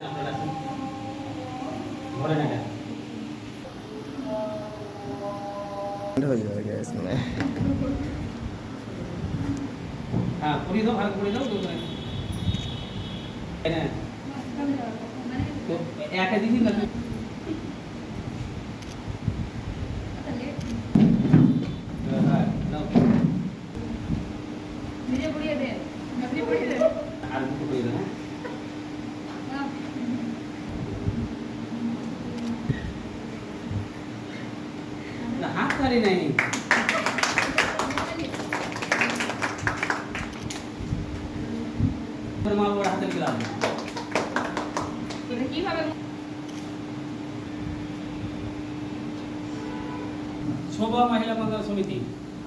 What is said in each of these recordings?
हो जाएगा इसमें। हाँ पूरी दो भाग पूरी दो तो है ना तो एक है दीदी ना हाँ ना मेरे बुढ़िया दे अपनी बुढ़िया दे आलू को पूरी दो ना हाथ खाली नहीं पर माल बड़ा हाथ निकला এটা কিভাবে শোভা মহিলা মঙ্গল সমিতি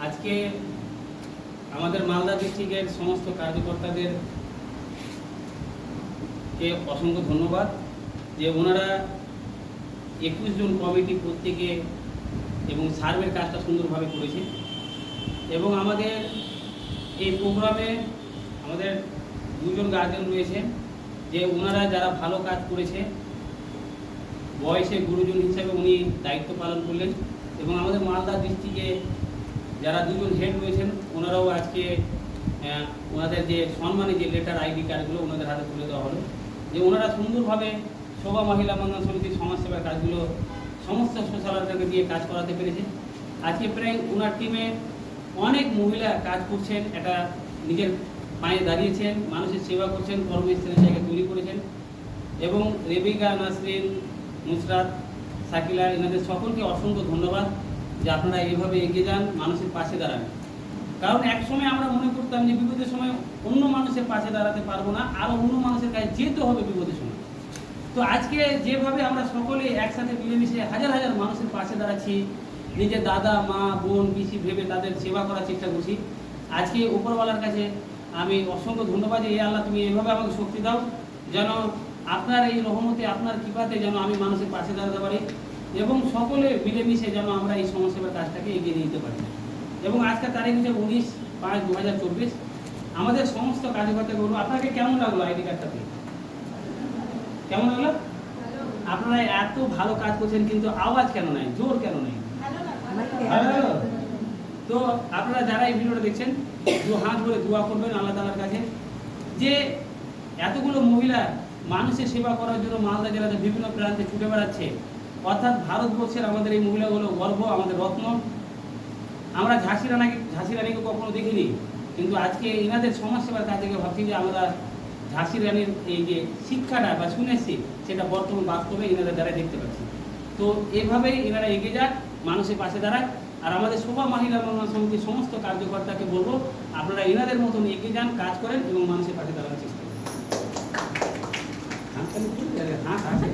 আজকে আমাদের মালদা ডিস্ট্রিক্টের সমস্ত কার্যকর্তাদের কে অসংখ্য ধন্যবাদ যে ওনারা 21 জন কমিটি প্রত্যেকে এবং সার্ভের কাজটা সুন্দরভাবে করেছে এবং আমাদের এই প্রোগ্রামে আমাদের দুজন গার্জেন রয়েছে যে ওনারা যারা ভালো কাজ করেছে বয়সে গুরুজন হিসেবে উনি দায়িত্ব পালন করলেন এবং আমাদের মালদা ডিস্ট্রিক্টে যারা দুজন হেড রয়েছেন ওনারাও আজকে ওনাদের যে সম্মানী যে লেটার আইডি কার্ডগুলো ওনাদের হাতে তুলে দেওয়া হলো যে ওনারা সুন্দরভাবে শোভা মহিলা মঙ্গল সমিতির সমাজসেবার কাজগুলো সমস্ত সোশ্যাল ওয়ার্কারকে দিয়ে কাজ করাতে পেরেছে আজকে প্রায় ওনার টিমে অনেক মহিলা কাজ করছেন এটা নিজের পায়ে দাঁড়িয়েছেন মানুষের সেবা করছেন কর্মস্থলের জায়গা তৈরি করেছেন এবং রেবিকা নাসরিন নুসরাত সাকিলা এনাদের সকলকে অসংখ্য ধন্যবাদ যে আপনারা এইভাবে এগিয়ে যান মানুষের পাশে দাঁড়ান কারণ একসময় আমরা মনে করতাম যে বিপদের সময় অন্য মানুষের পাশে দাঁড়াতে পারবো না আরও অন্য মানুষের কাছে যেতে হবে বিপদের সময় তো আজকে যেভাবে আমরা সকলে একসাথে মিলেমিশে হাজার হাজার মানুষের পাশে দাঁড়াচ্ছি নিজের দাদা মা বোন পিসি ভেবে তাদের সেবা করার চেষ্টা করছি আজকে উপরওয়ালার কাছে আমি অসংখ্য ধন্যবাদ এই আল্লাহ তুমি এইভাবে আমাকে শক্তি দাও যেন আপনার এই রহমতে আপনার কৃপাতে যেন আমি মানুষের পাশে দাঁড়াতে পারি এবং সকলে মিলেমিশে যেন আমরা এই সমাজসেবার কাজটাকে এগিয়ে নিতে পারি এবং আজকের তারিখ হচ্ছে 19/5/2024 আমাদের সমস্ত কার্যকর্তা বলবো আপনাকে কেমন লাগলো আইডি কার্ডটা পেয়ে কেমন লাগলো আপনারা এত ভালো কাজ করছেন কিন্তু আওয়াজ কেন নাই জোর কেন নাই ভালো লাগলো তো আপনারা যারা এই ভিডিওটা দেখছেন দু হাত ভরে দোয়া করবেন আল্লাহ তাআলার কাছে যে এতগুলো মহিলা মানুষের সেবা করার জন্য মালদা জেলাতে বিভিন্ন প্রান্তে ছুটে বেড়াচ্ছে অর্থাৎ ভারতবর্ষের আমাদের এই মহিলাগুলো গর্ব আমাদের রত্ন আমরা ঝাঁসি রানীকে কখনো দেখিনি কিন্তু আজকে এনাদের সমাজসেবার কাজ থেকে ভাবছি যে আমরা ঝাঁসি রানীর এই যে শিক্ষাটা বা শুনেছি সেটা বর্তমান বাস্তবে এনাদের দ্বারা দেখতে পাচ্ছি তো এভাবেই এনারা এগিয়ে যাক মানুষের পাশে দাঁড়াক আর আমাদের শোভা মহিলা মঙ্গল সমিতির সমস্ত কার্যকর্তাকে বলবো আপনারা এনাদের মতন এগিয়ে যান কাজ করেন এবং মানুষের পাশে দাঁড়ানোর চেষ্টা